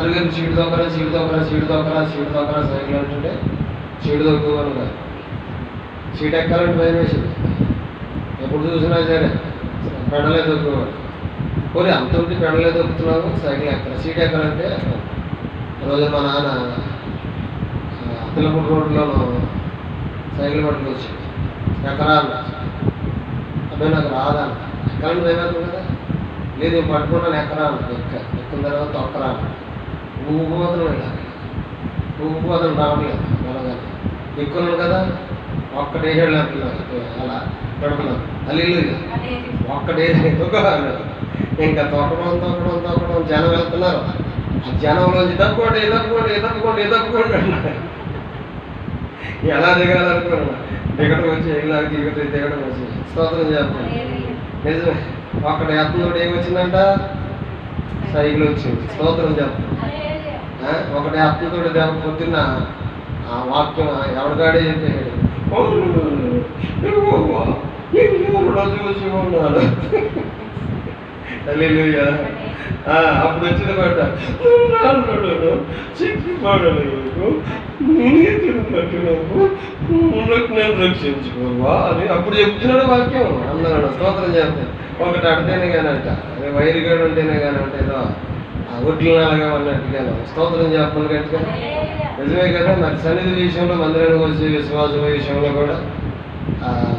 అందుకని సీటు దొక్కరా సీటు దొక్కరా సీటు దొక్కరా సీటు దొక్కరా సైకిల్ అంటుంటే సీటు దొక్కుకోను కాదు, సీట్ ఎక్కాలంటే భయం వేసింది. ఎప్పుడు చూసినా సరే పెడలే దొక్కుకోవాలి. పోనీ అంత ఉంటే పెడలే దొక్కుతున్నావు, సైకిల్ ఎక్కరా, సీట్ ఎక్కాలంటే రోజు మా నాన్న పిల్లపూడి రోడ్లోనూ సైకిల్ పట్టుకొచ్చి ఎక్కరా అన్న. అబ్బాయి నాకు రాదా అన్న. ఎక్కాలంటే భయం అవుతుంది కదా. లేదు నేను పట్టుకున్నాను ఎక్కరా అన్న. ఎక్కిన తర్వాత తొక్కరా అన్న. ఊగిపోతున్నాడు ఇలా, ఊగిపోతాను రావట్లేదు వెళ్ళగానే. ఎక్కున్నాను కదా ఒక్కటేసాడు అలా పెడుతున్నాను అల్లు ఒక్కటే అన్నాడు. ఇంకా తొక్కడం తొక్కడం తొక్కడం జనం వెళ్తున్నారు. ఆ జనంలోంచి తప్పుకోండి తప్పుకోండి తప్పుకోండి తప్పుకోండి అన్నాడు. ఎలా దిగాలనుకున్నాను. దిగడం వచ్చి ఇలా దిగడం వచ్చి స్తోత్రం చెప్పండి. నిజమే, ఒక్కటి ఎత్తులోడు ఏమొచ్చిందంట, సైకిల్ వచ్చింది. స్తోత్రం చెప్పండి. ఒకటి ఎత్తుతోటి దేవ పొద్దున్న ఆ వాక్యం ఎవరికాడే చెప్పాడు. చూసి ఉన్నాడు. అప్పుడు వచ్చింది పడ్డ సిగ్గుపడలేదు నేను రక్షించుకోవా అని అప్పుడు చెప్తున్నాడు వాక్యం. అన్నాడు స్తోత్రం చేస్తాను. ఒకటి అడితేనే కానీ అంట, అదే వైరుగాడు ఉంటేనే కానీ అంటే ఏదో ఒడ్లు నాలుగా అన్నట్టుగా స్తోత్రం చెప్పాలి గట్టిగా. నిజమే కదా. మరి సన్నిధి విషయంలో మందిరానికి వచ్చే విశ్వాసం విషయంలో కూడా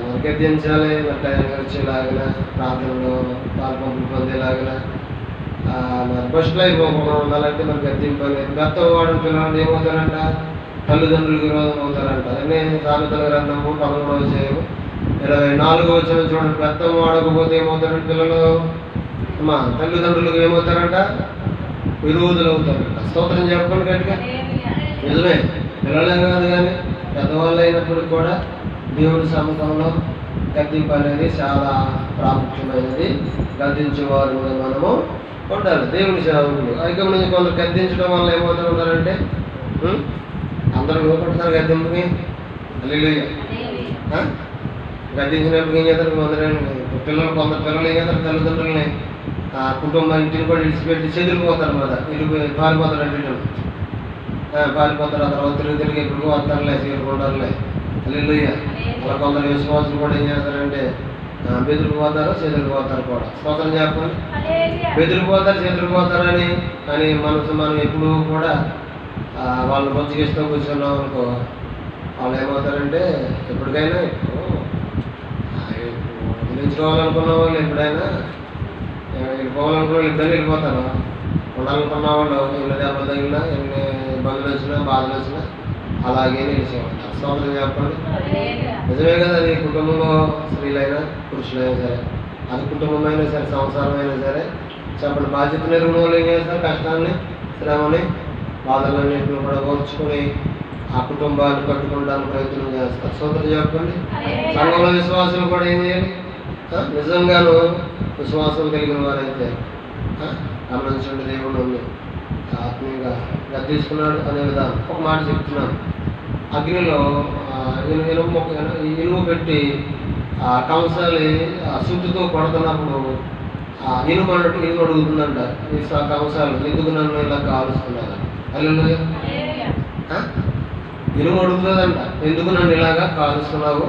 మరి గద్దించాలి. మరి వచ్చేలాగిన ప్రాంతంలో పాల్పంపులు పొందేలాగిన మరి ఫస్ట్ లైఫ్ ఉండాలంటే మరి గద్దింపని గతం వాడిన పిల్లలు ఏమవుతారంట, తల్లిదండ్రులకు విరోధం అవుతారంట. అదే సామెతల గ్రంథము 11వ అధ్యాయం 24వ వచనం చూడండి. గతం వాడకపోతే ఏమవుతారంట పిల్లలు, అమ్మా తల్లిదండ్రులకు ఏమవుతారంట, విరోధులు అవుతారంట. స్తోత్రం చెప్పండి గట్టిగా. నిజమే, పిల్లలే కాదు కానీ పెద్దవాళ్ళు అయినప్పుడు కూడా దేవుడి సముఖంలో గద్దింపు అనేది చాలా ప్రాముఖ్యమైనది. గద్దించేవారు మనము ఉండాలి. దేవుని సేవకులు ఐక్యం నుంచి కొందరు గద్దించడం వల్ల ఏమవుతూ ఉంటారంటే అందరూ లోపడతారు గద్దింపుకి. హల్లెలూయా. గద్దించినప్పుడు ఏం చేస్తారు కొందరు పిల్లలు ఏం చేస్తారు, తల్లిదండ్రులని కుటుంబం ఇంటిని కూడా విడిచిపెట్టి చెదిరిపోతారు కదా, ఇల్లు పారిపోతారు. అంటే పారిపోతారు. ఆ తర్వాత తిరిగి ఎప్పుడు వస్తారులే చేరుకుంటారులే. హల్లెలూయా. అలా కొందరు విశ్వాసులు కూడా ఏం చేస్తారంటే బెదిరిపోతారు, చెదిరిపోతారు కూడా. స్తోత్రం చెప్పండి. బెదిరిపోతారు చెదిరిపోతారని అని మనం ఎప్పుడు కూడా వాళ్ళు బొచ్చిగిస్తూ కూర్చున్నాం అనుకో, వాళ్ళు ఏమవుతారంటే ఎప్పటికైనా వదిలించుకోవాలనుకున్న వాళ్ళు ఎప్పుడైనా వెళ్ళిపోవాలనుకున్న వాళ్ళు ఇద్దరు వెళ్ళిపోతారు. ఉండాలనుకున్న వాళ్ళు ఎన్ని దెబ్బలు తగిలినా ఎన్ని ఇబ్బందులు వచ్చినా బాధలు వచ్చినా అలాగే నిలిచేవాళ్ళు. స్తోత్రం చెప్పండి. నిజమే కదా. అది కుటుంబంలో స్త్రీలైనా పురుషులైనా సరే, అది కుటుంబమైనా సరే సంసారమైనా సరే చెప్పండి. బాధ్యత నెరుగున వాళ్ళు ఏం చేస్తారు, కష్టాన్ని శ్రమని బాధలన్నింటిని కూడా ఓర్చుకుని ఆ కుటుంబాన్ని కట్టుకోవడానికి ప్రయత్నం చేస్తారు. స్తోత్రం చెప్పండి. సంఘంలో విశ్వాసులు కూడా ఏం చేయాలి, నిజంగాను విశ్వాసం కలిగిన వారైతే గమనించండి. దేవుడు ఆత్మీయంగా గద్దిస్తున్నాడు అనే విధానం ఒక మాట చెప్తున్నాను. అగ్నిలో ఇనుము పెట్టి కంసాలి సుట్టుతో కొడుతున్నప్పుడు ఇనుము అడుగుతుందంట ఈ కంసాలు, ఎందుకు నన్ను ఇలా కాలుస్తున్నారు. హల్లెలూయా. ఇనుము అడుగుతుందంట, ఎందుకు నన్ను ఇలాగా కాలుస్తున్నావు,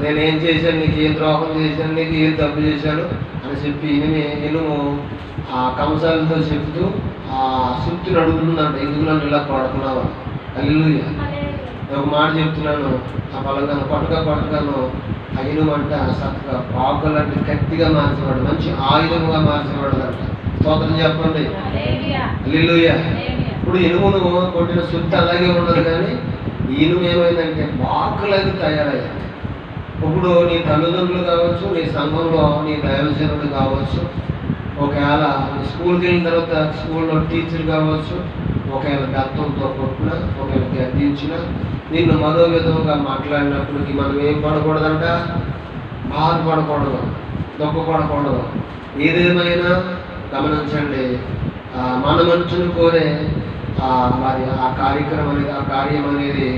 నేనేం చేశాను, నీకు ఏం ద్రోహం చేశాను, నీకు ఏం తప్పు చేశాను అని చెప్పి ఇనుము ఆ కంసాలతో చెప్తూ ఆ సుత్తిని అడుగుతుందంట, ఎందుకు నన్ను ఇలా కొడుతున్నావు. హల్లెలూయా. ఒక మాట చెప్తున్నాను, ఆ పలంగాను కొట్టగాను ఆ ఇనుమంట చక్కగా పాకులంటే గట్టిగా మార్చబడి మంచి ఆయుధంగా మార్చబడదంట. స్తోత్రం చెప్పండి. హల్లెలూయా. ఇప్పుడు ఇనుమును కొట్టిన సుత్తి అలాగే ఉండదు, కానీ ఇనుము ఏమైందంటే పాకులకి తయారయ్యాయి. ఇప్పుడు నీ తల్లిదండ్రులు కావచ్చు, నీ సంఘంలో నీ దైవజనుడు కావచ్చు, ఒకవేళ స్కూల్కి వెళ్ళిన తర్వాత స్కూల్లో టీచర్ కావచ్చు, ఒకవేళ గతంతో కొట్టినా ఒకవేళ గద్దించినా నిన్ను మరో విధంగా మాట్లాడినప్పటికీ మనం ఏం పడకూడదంట, బాధపడకూడదు, దుఃఖపడకూడదు. ఏదేమైనా గమనించండి, మన మనుషులు కోరే మరి ఆ కార్యక్రమం అనేది ఆ కార్యం అనేది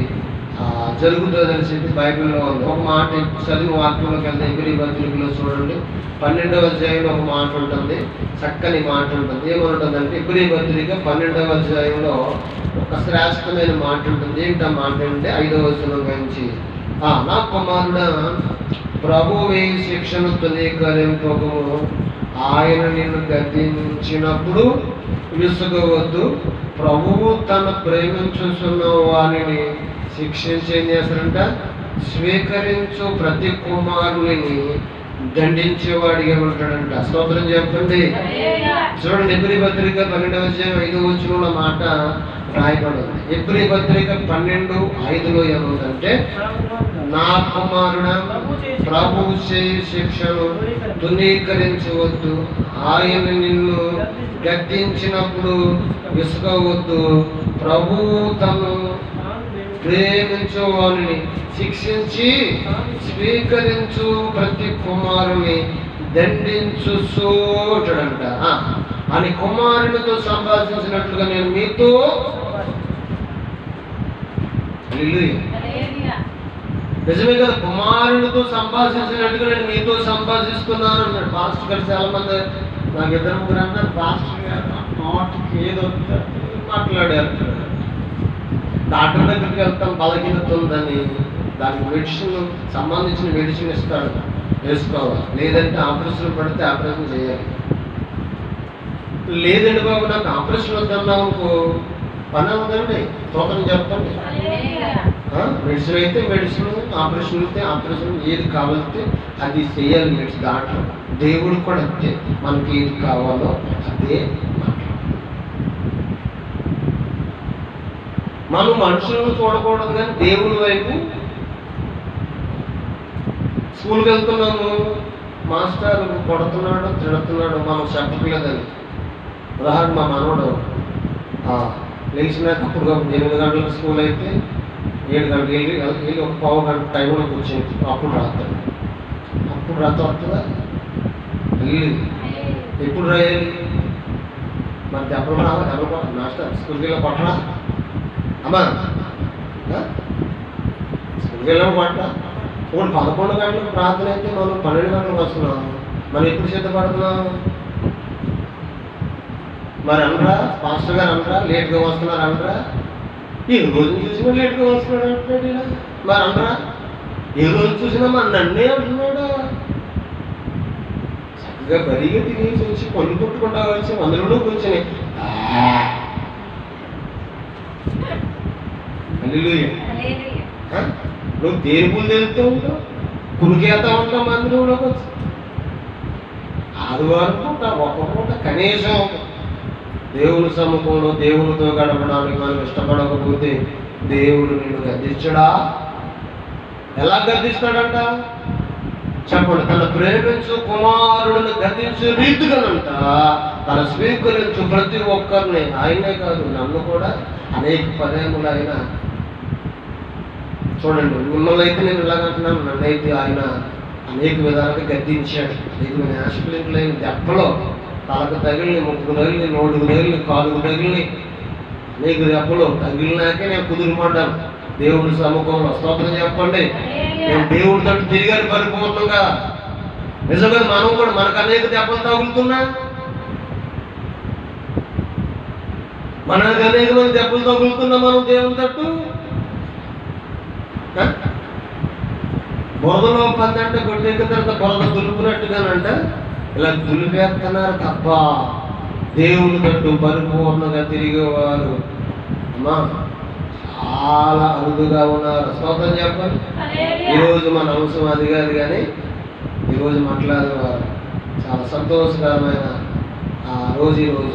జరుగుతుందని చెప్పి బైబిల్లో ఉంది. ఒక మాట చదివి వాక్యంలోకి వెళ్తే ఎబ్రీ పత్రికలో చూడండి 12వ అధ్యాయంలో ఒక మాట ఉంటుంది, చక్కని మాట ఉంటుంది. ఏమనుంటుందంటే ఎబ్రీ పత్రిక 12వ అధ్యాయంలో ఒక శ్రేష్టమైన మాట ఉంటుంది. ఏంటి ఆ మాట అంటే 5వ వచనం గురించి, నా కుమారుడా ప్రభువే శిక్షను తునీకరింపకము, ఆయన నిన్ను గద్దించినప్పుడు విసుగవద్దు. ప్రభువు తను ప్రేమించుచున్న వారిని శిక్షించి ఏం చేస్తారంట, స్వీకరించు ప్రతి కుమారుని దండించేవాడిగా ఉంటాడంట. స్తోత్రం చెప్పండి. చూడండి ఎబ్రీ పత్రిక 12వ అధ్యాయం 5వ వచనంలో మాట రాయబడింది. ఎబ్రీ పత్రిక 12:5లో ఏముందంటే, నా కుమారుడా ప్రభువు చేయి శిక్షను తునీకరించవద్దు, ఆయన నిన్ను గద్దించినప్పుడు విసుగవద్దు. ప్రభువు తను ప్రేమించు వారిని శిక్షించి స్వీకరించు ప్రతి కుమారుని దండించుడంట. అని కుమారునితో సంభాషించినట్లుగా నేను మీతో నిజమే కదా, కుమారునితో సంభాషించినట్టుగా నేను మీతో సంభాషిస్తున్నాను అన్నాడు. పాస్టర్ గారు చాలా మంది నాకు 2-3 అన్నారు, పాస్టర్ గారు నోటికి ఏదో మాట్లాడారు. డాక్టర్ దగ్గరికి వెళ్తాం, బలహీనత ఉందని దానికి మెడిసిన్ సంబంధించిన మెడిసిన్ ఇస్తాడు, వేసుకోవాలి. లేదంటే ఆపరేషన్ పడితే ఆపరేషన్ చేయాలి. లేదండి బాబు నాకు ఆపరేషన్ వద్దన్నావు అనుకో, పని అవుతుందండి. స్తోత్రం చెప్పండి. మెడిసిన్ అయితే మెడిసిన్, ఆపరేషన్ అయితే ఆపరేషన్, ఏది కావాలంటే అది చేయాలి మెడిసిన్. దాంట్లో దేవుడు కూడా అంతే, మనకి ఏది కావాలో అదే మనం మనుషులను చూడకూడదు, కానీ దేవుడి వైపు. స్కూల్కి వెళ్తున్నాము, మాస్టర్ కొడుతున్నాడు తిడుతున్నాడు, మనం చెప్పట్లేదని. ఉదాహరణ మా మనవడు లేచినాక అప్పుడు 8 గంటలకు స్కూల్ అయితే 7 గంటలకు వెళ్ళి ఒక పావు గంట టైంలో కూర్చొని అప్పుడు రాస్తాడు. అప్పుడు రాత వస్తుందా? వెళ్ళి ఎప్పుడు రాయాలి? మరి దెబ్బలు రావాలి. దెబ్బలు మాస్టర్ స్కూల్కి వెళ్ళి కొట్టరా అమ్మా, స్కూల్కి వెళ్ళాము కొట్ట. ఇప్పుడు 11 గంటలకు ప్రార్థన అయితే మనం 12 గంటలకు వస్తున్నాం. మనం ఎప్పుడు సిద్ధపడుతున్నాం? మరి అనరా పాస్టర్ గారు, అనరా లేట్గా వస్తున్నారు అనరా? ఏ రోజు చూసినా లేట్గా వస్తున్నాడు అంటున్నాడు ఇలా. మరి అనరా ఏ రోజు చూసినా మరి నన్నే అంటున్నాడు. చక్కగా బరిగా తినేసి వచ్చి పళ్ళు కొట్టుకుంటా వచ్చి అందులో కూర్చొని నువ్వు దేనిపులు తెలుస్తూ ఉంటావు, కునికేస్తా ఉంటావు మందిరంలోకి వచ్చి. ఆదివారం పూట ఒక్క పూట కనీసం దేవుని సముఖంలో దేవునితో గడపడానికి మనం ఇష్టపడకపోతే దేవుడు నిన్ను గద్దించడా? ఎలా గద్దిస్తాడంట చెప్పండి. తన ప్రేమించు కుమారుడిని గద్దించే రీతిగానంట తన స్వీకరించు ప్రతి ఒక్కరిని, ఆయనే కాదు నన్ను కూడా అనేక పర్యాయములు ఆయన. చూడండి, మిమ్మల్ని అయితే నేను ఇలాగంటున్నాను, నన్నైతే ఆయన అనేక విధాలుగా గద్దించాడు. అనేక యాక్సిడెంట్లైన దెబ్బలో తలకు తగిలిని, ముక్కుకు తగిలి, నోటుకు తగిలి, కాలుకు తగిలి, అనేక దెబ్బలు తగిలినాకే నేను కుదిరిపడ్డాను దేవుడి సముఖంలో. స్తోత్రం చెప్పండి. నేను దేవుడి తట్టు తిరిగాను పరిపూర్ణంగా. నిజంగా మనం కూడా మనకు అనేక దెబ్బలు తగులుతున్నా, మనకు అనేక మంది దెబ్బలు తగులుతున్నా మనం దేవుని తట్టు. బురదలో పందంటే గొడ్డెక్కిన తర్వాత బురద దులుపునట్టుగానంట ఇలా దులిపేస్తున్నారు తప్ప దేవుని తట్టు పరిపూర్ణంగా తిరిగేవారు అమ్మా చాలా అరుదుగా ఉన్నారు. స్తోత్రం చెప్పండి. ఈరోజు మన అంశం అది కాదు, కానీ ఈరోజు మాట్లాడేవారు చాలా సంతోషకరమైన రోజు ఈరోజు.